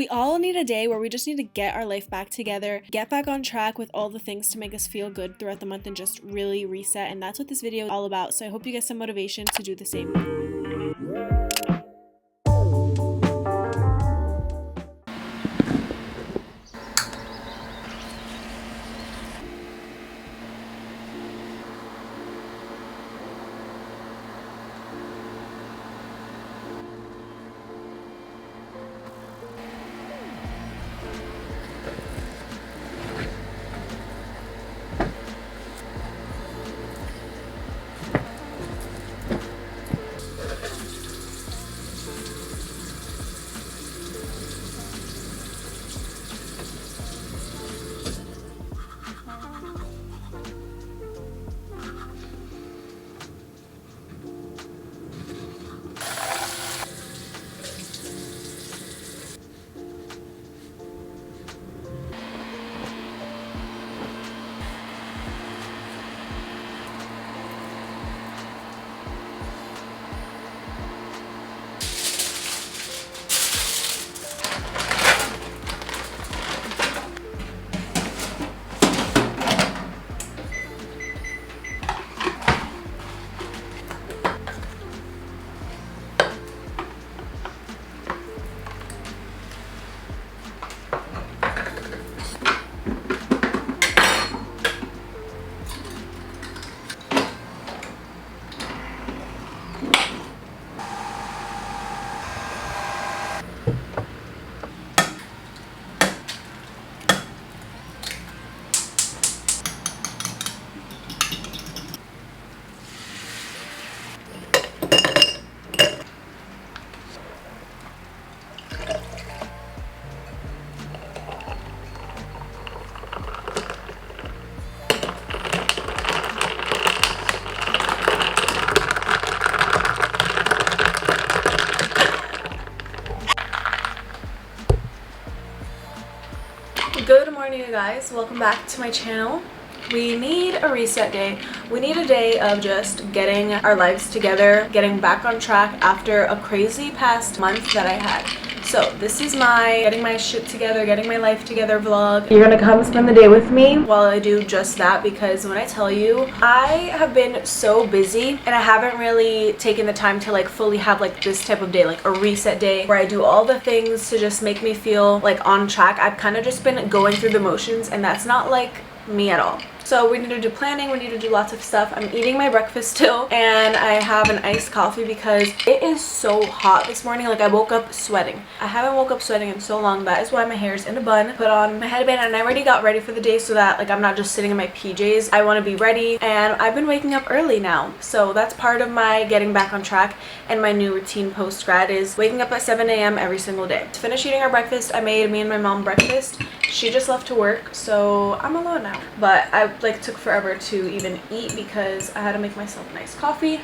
We all need a day where we just need to get our life back together, get back on track with all the things to make us feel good throughout the month and just really reset. And that's what this video is all about. So I hope you get some motivation to do the same. Good morning, you guys. Welcome back to my channel. We need a reset day. We need a day of just getting our lives together, getting back on track after a crazy past month that I had. So this is my getting my shit together, getting my life together vlog. You're gonna come spend the day with me while I do just that, because when I tell you, I have been so busy and I haven't really taken the time to like fully have like this type of day, like a reset day where I do all the things to just make me feel like on track. I've kind of just been going through the motions, and that's not like me at all. So we need to do planning, we need to do lots of stuff. I'm eating my breakfast still, and I have an iced coffee because it is so hot this morning. Like, I woke up sweating. I haven't woke up sweating in so long. That is why my hair is in a bun. Put on my headband, and I already got ready for the day so that like I'm not just sitting in my PJs. I want to be ready, and I've been waking up early now. So that's part of my getting back on track, and my new routine post-grad is waking up at 7 a.m. every single day. To finish eating our breakfast, I made me and my mom breakfast. She just left to work, so I'm alone now. But I like took forever to even eat because I had to make myself a nice coffee.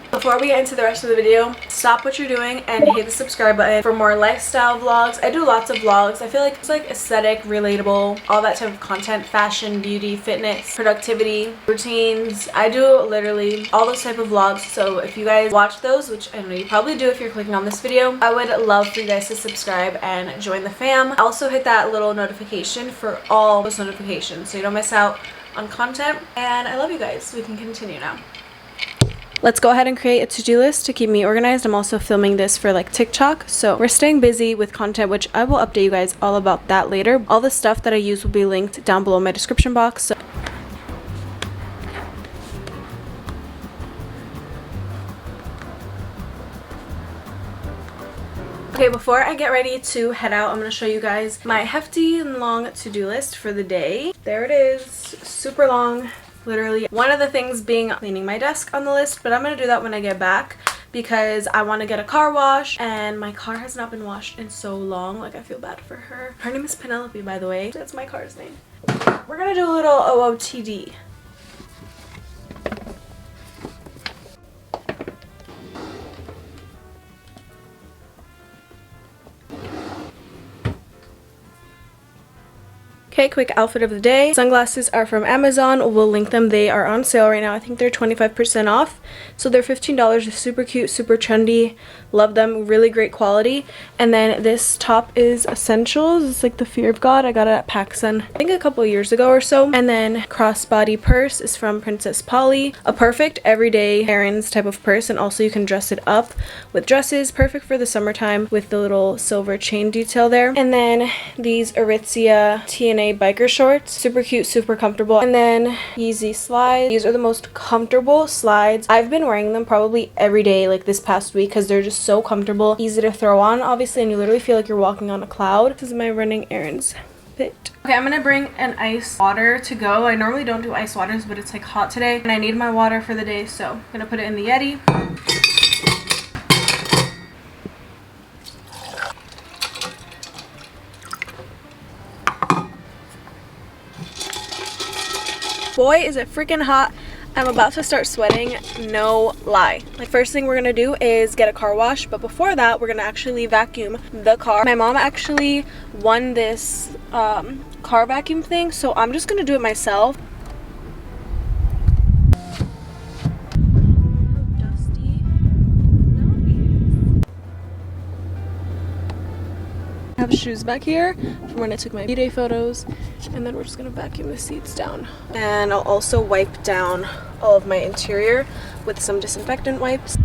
Before we get into the rest of the video, stop what you're doing and hit the subscribe button for more lifestyle vlogs. I do lots of vlogs. I feel like it's like aesthetic, relatable, all that type of content, fashion, beauty, fitness, productivity, routines. I do literally all those type of vlogs. So if you guys watch those, which I know you probably do if you're clicking on this video, I would love for you guys to subscribe and join the fam. Also hit that little notification for all those notifications so you don't miss out on content. And I love you guys. We can continue now. Let's go ahead and create a to-do list to keep me organized. I'm also filming this for like TikTok, so we're staying busy with content, which I will update you guys all about that later. All the stuff that I use will be linked down below in my description box. So okay, before I get ready to head out, I'm going to show you guys my hefty and long to-do list for the day. There it is, super long. Literally one of the things being cleaning my desk on the list, but I'm gonna do that when I get back because I want to get a car wash, and my car has not been washed in so long. Like, I feel bad for her. Her name is Penelope, by the way. That's my car's name. We're gonna do a little OOTD. Okay, quick outfit of the day. Sunglasses are from Amazon. We'll link them. They are on sale right now. I think they're 25% off. So they're $15. They're super cute, super trendy. Love them. Really great quality. And then this top is Essentials. It's like the Fear of God. I got it at PacSun, I think a couple years ago or so. And then crossbody purse is from Princess Polly. A perfect everyday errands type of purse. And also you can dress it up with dresses. Perfect for the summertime with the little silver chain detail there. And then these Aritzia TNA biker shorts. Super cute, super comfortable. And then Yeezy slides. These are the most comfortable slides. I've been wearing them probably every day like this past week because they're just so comfortable. Easy to throw on obviously, and you literally feel like you're walking on a cloud. This is my running errands fit. Okay, I'm gonna bring an ice water to go. I normally don't do ice waters, but it's like hot today and I need my water for the day, so I'm gonna put it in the Yeti. Boy, is it freaking hot. I'm about to start sweating, no lie. Like, first thing we're gonna do is get a car wash, but before that we're gonna actually vacuum the car. My mom actually won this car vacuum thing, so I'm just gonna do it myself. I have shoes back here from when I took my B-Day photos, and then we're just gonna vacuum the seats down. And I'll also wipe down all of my interior with some disinfectant wipes.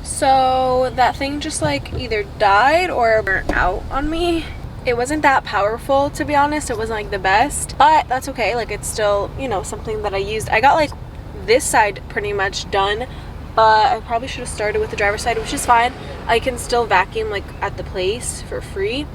So that thing just like either died or burnt out on me. It wasn't that powerful, to be honest. It wasn't like the best, but that's okay. Like, it's still, you know, something that I used. I got like this side pretty much done, but I probably should have started with the driver's side, which is fine. I can still vacuum like at the place for free.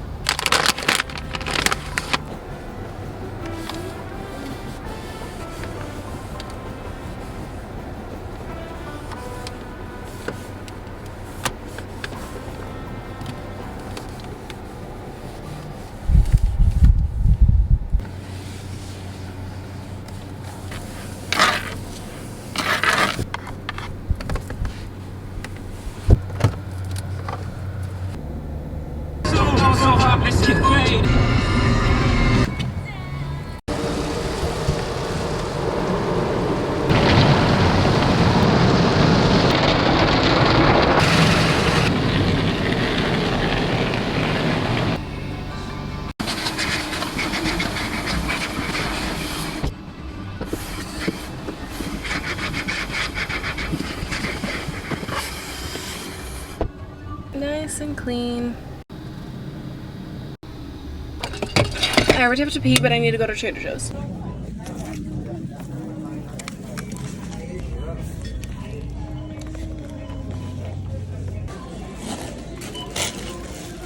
Nice and clean. I already have to pee, but I need to go to Trader Joe's.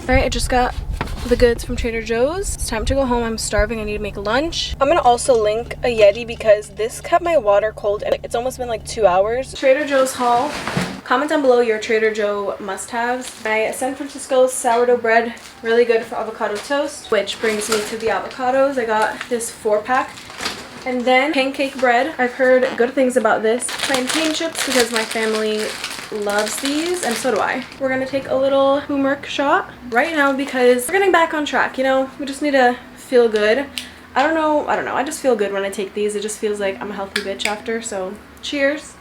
Alright, I just got the goods from Trader Joe's. It's time to go home. I'm starving. I need to make lunch. I'm gonna also link a Yeti because this kept my water cold and it's almost been like 2 hours. Trader Joe's haul. Comment down below your Trader Joe must-haves. My San Francisco sourdough bread, really good for avocado toast, which brings me to the avocados. I got this 4-pack. And then pancake bread. I've heard good things about this. Plantain chips because my family loves these, and so do I. We're gonna take a little turmeric shot right now because we're getting back on track, you know? We just need to feel good. I don't know. I just feel good when I take these. It just feels like I'm a healthy bitch after, so cheers.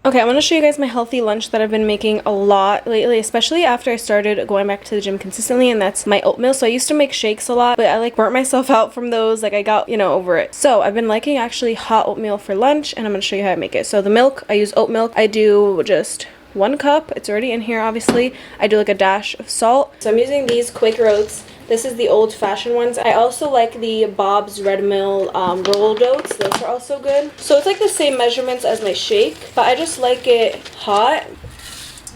Okay, I'm going to show you guys my healthy lunch that I've been making a lot lately, especially after I started going back to the gym consistently, and that's my oatmeal. So I used to make shakes a lot, but I like burnt myself out from those. Like, I got, you know, over it. So I've been liking actually hot oatmeal for lunch, and I'm going to show you how I make it. So the milk, I use oat milk. I do just 1 cup. It's already in here, obviously. I do like a dash of salt. So I'm using these Quaker Oats. This is the old-fashioned ones. I also like the Bob's Red Mill rolled oats. Those are also good. So it's like the same measurements as my shake, but I just like it hot.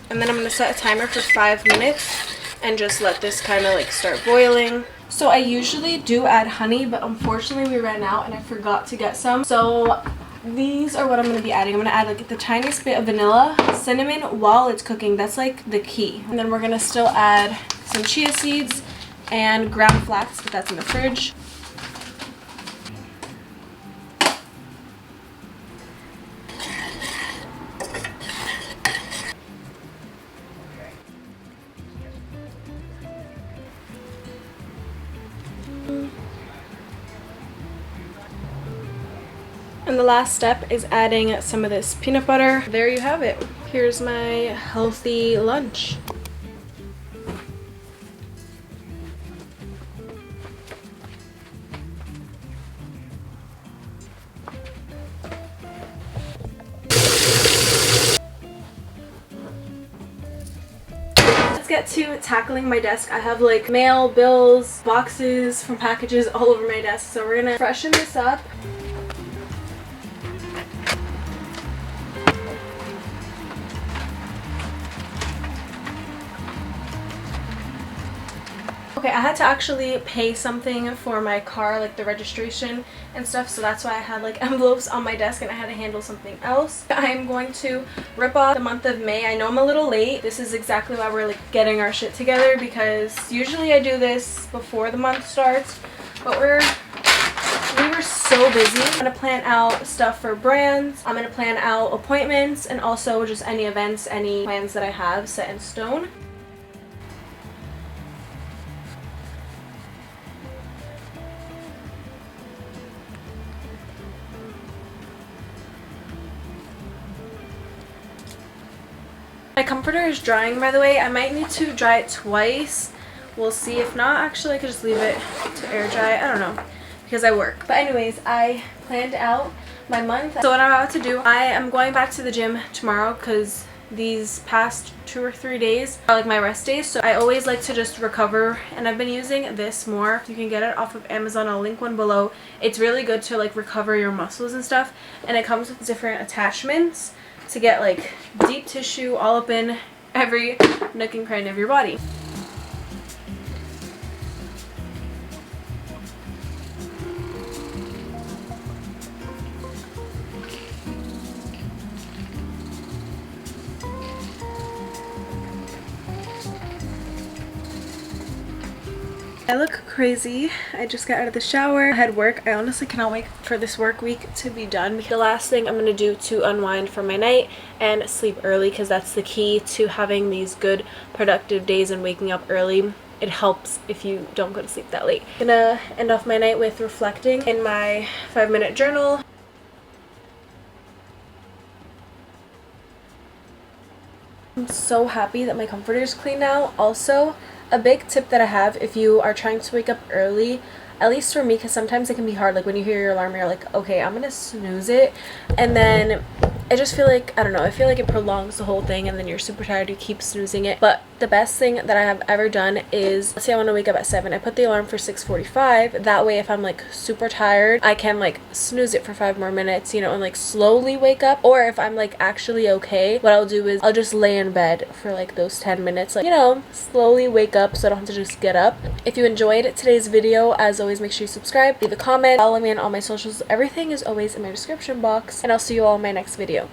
And then I'm going to set a timer for 5 minutes and just let this kind of like start boiling. So I usually do add honey, but unfortunately we ran out and I forgot to get some. So These are what I'm going to be adding. I'm going to add like the tiniest bit of vanilla, cinnamon while it's cooking. That's like the key. And then we're going to still add some chia seeds and ground flax, but that's in the fridge. And the last step is adding some of this peanut butter. There you have it. Here's my healthy lunch. Let's get to tackling my desk. I have like mail, bills, boxes from packages all over my desk. So we're gonna freshen this up. Okay, I had to actually pay something for my car, like the registration and stuff, so that's why I had like envelopes on my desk and I had to handle something else. I'm going to rip off the month of May. I know I'm a little late. This is exactly why we're like getting our shit together, because usually I do this before the month starts, but we were so busy. I'm going to plan out stuff for brands. I'm going to plan out appointments and also just any events, any plans that I have set in stone. My comforter is drying, by the way. I might need to dry it twice. We'll see. If not, actually I could just leave it to air dry. I don't know, because I work. But anyways, I planned out my month. So what I'm about to do, I am going back to the gym tomorrow because these past 2 or 3 days are like my rest days. So I always like to just recover, and I've been using this more. You can get it off of Amazon. I'll link one below. It's really good to like recover your muscles and stuff, and it comes with different attachments to get like deep tissue all up in every nook and cranny of your body. I look crazy. I just got out of the shower. I had work. I honestly cannot wait for this work week to be done. The last thing I'm going to do to unwind from my night and sleep early, because that's the key to having these good productive days and waking up early. It helps if you don't go to sleep that late. I'm going to end off my night with reflecting in my 5-minute journal. I'm so happy that my comforter is clean now. Also, a big tip that I have if you are trying to wake up early, at least for me, because sometimes it can be hard, like when you hear your alarm you're like, okay, I'm gonna snooze it, and then I just feel like, I don't know, I feel like it prolongs the whole thing and then you're super tired, you keep snoozing it. But the best thing that I have ever done is, let's say I want to wake up at 7, I put the alarm for 6:45. That way if I'm like super tired, I can like snooze it for 5 more minutes, you know, and like slowly wake up. Or if I'm like actually okay, what I'll do is I'll just lay in bed for like those 10 minutes, like, you know, slowly wake up so I don't have to just get up. If you enjoyed today's video, as always, make sure you subscribe, leave a comment, follow me on all my socials. Everything is always in my description box, and I'll see you all in my next video.